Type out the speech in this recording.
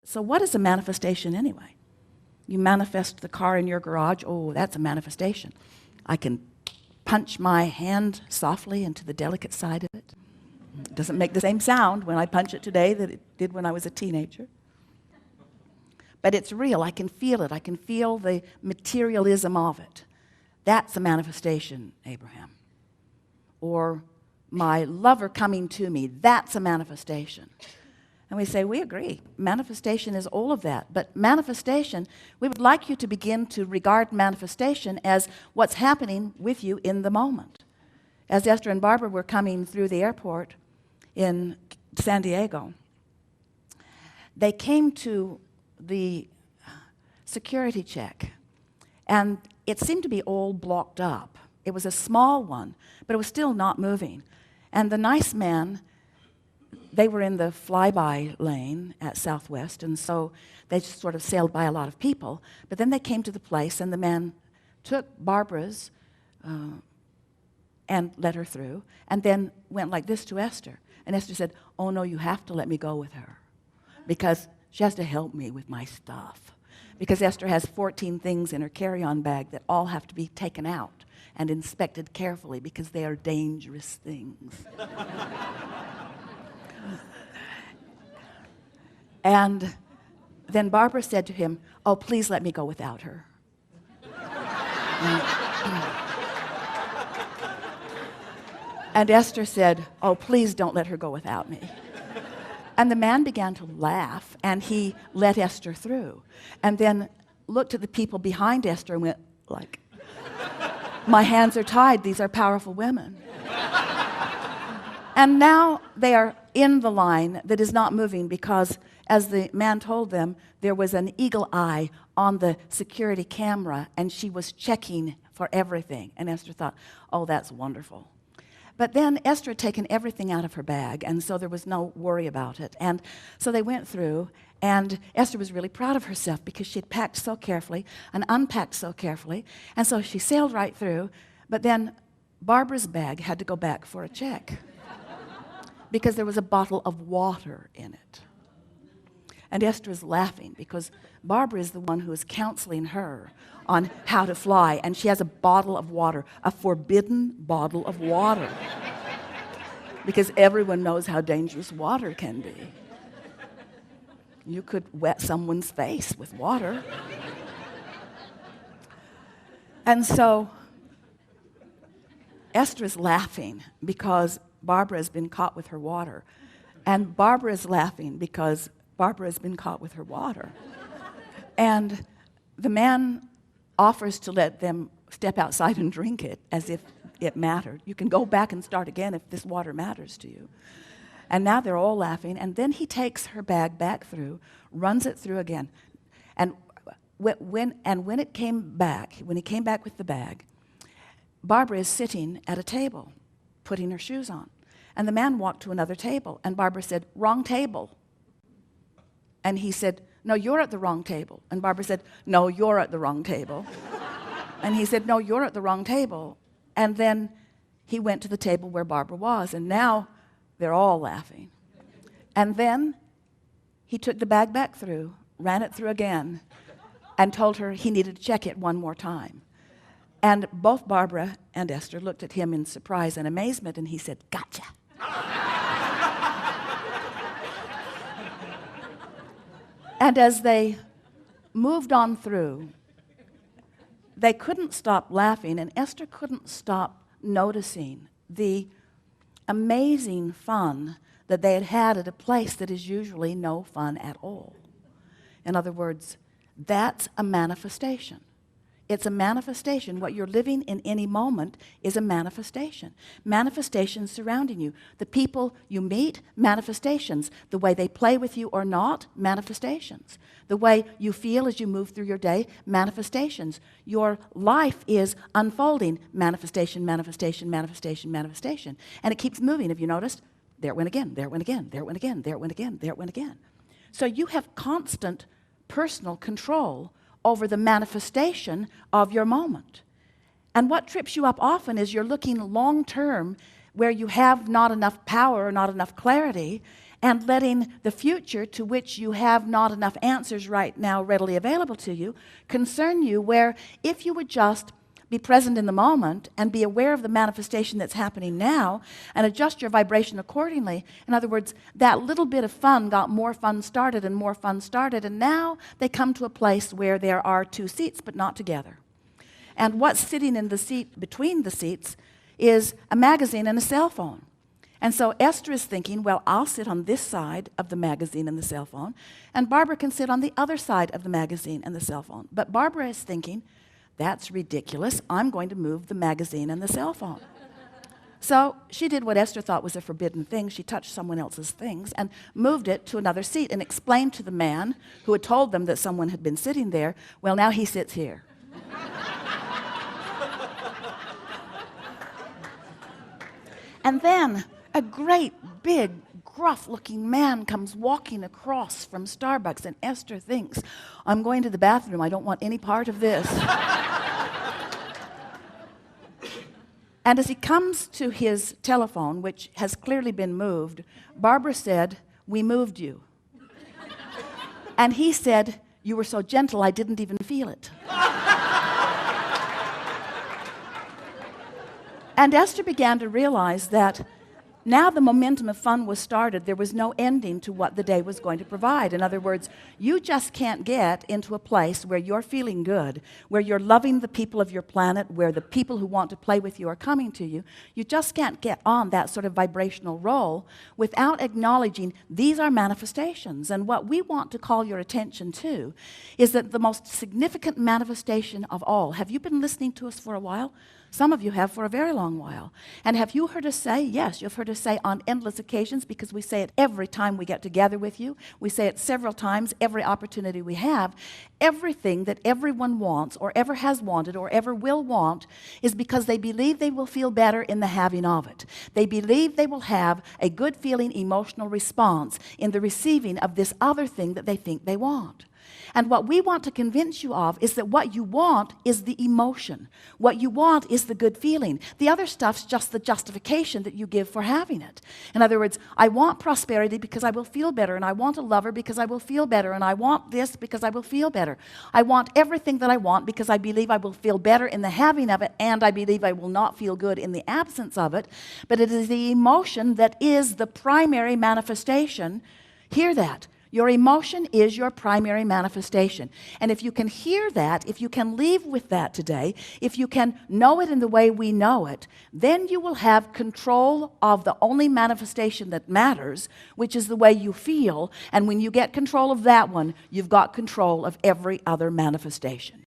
So what is a manifestation anyway? You manifest the car in your garage. Oh, that's a manifestation. I can punch my hand softly into the delicate side of it. It doesn't make the same sound when I punch it today that it did when I was a teenager. But it's real. I can feel it. I can feel the materialism of it. That's a manifestation, Abraham. Or my lover coming to me, that's a manifestation. And we say, we agree. Manifestation is all of that. But manifestation, we would like you to begin to regard manifestation as what's happening with you in the moment. As Esther and Barbara were coming through the airport in San Diego, they came to the security check, and it seemed to be all blocked up. It was a small one, but it was still not moving. And the nice man, they were in the flyby lane at Southwest, and so they just sort of sailed by a lot of people. But then they came to the place, and the man took Barbara's and let her through, and then went like this to Esther. And Esther said, oh, no, you have to let me go with her, because she has to help me with my stuff. Because Esther has 14 things in her carry-on bag that all have to be taken out and inspected carefully because they are dangerous things. And then Barbara said to him, oh, please let me go without her. And Esther said, oh, please don't let her go without me. And the man began to laugh, and he let Esther through. And then looked at the people behind Esther and went like, my hands are tied, these are powerful women. And now they are in the line that is not moving because, as the man told them, there was an eagle eye on the security camera, and she was checking for everything. And Esther thought, oh, that's wonderful. But then Esther had taken everything out of her bag, and so there was no worry about it. And so they went through, and Esther was really proud of herself because she had packed so carefully and unpacked so carefully. And so she sailed right through, but then Barbara's bag had to go back for a check because there was a bottle of water in it. And Esther is laughing because Barbara is the one who is counseling her on how to fly, and she has a bottle of water, a forbidden bottle of water, because everyone knows how dangerous water can be. You could wet someone's face with water. And so Esther is laughing because Barbara has been caught with her water, and Barbara is laughing because Barbara has been caught with her water. And the man offers to let them step outside and drink it as if it mattered. You can go back and start again if this water matters to you. And now they're all laughing, and then he takes her bag back through, runs it through again. And when he came back with the bag, Barbara is sitting at a table, putting her shoes on. And the man walked to another table, and Barbara said, wrong table. And he said, no, you're at the wrong table. And Barbara said, no, you're at the wrong table. And he said, no, you're at the wrong table. And then he went to the table where Barbara was, and now they're all laughing. And then he took the bag back through, ran it through again, and told her he needed to check it one more time. And both Barbara and Esther looked at him in surprise and amazement, and he said, gotcha. And as they moved on through, they couldn't stop laughing, and Esther couldn't stop noticing the amazing fun that they had had at a place that is usually no fun at all. In other words, that's a manifestation. It's a manifestation. What you're living in any moment is a manifestation. Manifestations surrounding you. The people you meet, manifestations. The way they play with you or not, manifestations. The way you feel as you move through your day, manifestations. Your life is unfolding, manifestation, manifestation, manifestation, manifestation. And it keeps moving. Have you noticed? There it went again, there it went again, there it went again, there it went again, there it went again. So you have constant personal control over the manifestation of your moment. And what trips you up often is you're looking long term where you have not enough power or not enough clarity, and letting the future, to which you have not enough answers right now readily available to you, concern you, where if you would just be present in the moment and be aware of the manifestation that's happening now and adjust your vibration accordingly. In other words, that little bit of fun got more fun started, and now they come to a place where there are two seats but not together. And what's sitting in the seat between the seats is a magazine and a cell phone. And so Esther is thinking, well, I'll sit on this side of the magazine and the cell phone, and Barbara can sit on the other side of the magazine and the cell phone. But Barbara is thinking, that's ridiculous. I'm going to move the magazine and the cell phone. So she did what Esther thought was a forbidden thing. She touched someone else's things and moved it to another seat and explained to the man who had told them that someone had been sitting there, well, now he sits here. And then a great, big, gruff-looking man comes walking across from Starbucks, and Esther thinks, I'm going to the bathroom. I don't want any part of this. And as he comes to his telephone, which has clearly been moved, Barbara said, we moved you. And he said, you were so gentle, I didn't even feel it. And Esther began to realize that now the momentum of fun was started. There was no ending to what the day was going to provide. In other words, you just can't get into a place where you're feeling good, where you're loving the people of your planet, where the people who want to play with you are coming to you. You just can't get on that sort of vibrational roll without acknowledging these are manifestations. And what we want to call your attention to is that the most significant manifestation of all, have you been listening to us for a while? Some of you have for a very long while. And have you heard us say? Yes, you've heard us say on endless occasions, because we say it every time we get together with you. We say it several times every opportunity we have. Everything that everyone wants or ever has wanted or ever will want is because they believe they will feel better in the having of it. They believe they will have a good feeling emotional response in the receiving of this other thing that they think they want. And what we want to convince you of is that what you want is the emotion. What you want is the good feeling. The other stuff's just the justification that you give for having it. In other words, I want prosperity because I will feel better, and I want a lover because I will feel better, and I want this because I will feel better. I want everything that I want because I believe I will feel better in the having of it, and I believe I will not feel good in the absence of it. But it is the emotion that is the primary manifestation. Hear that. Your emotion is your primary manifestation. And if you can hear that, if you can leave with that today, if you can know it in the way we know it, then you will have control of the only manifestation that matters, which is the way you feel. And when you get control of that one, you've got control of every other manifestation.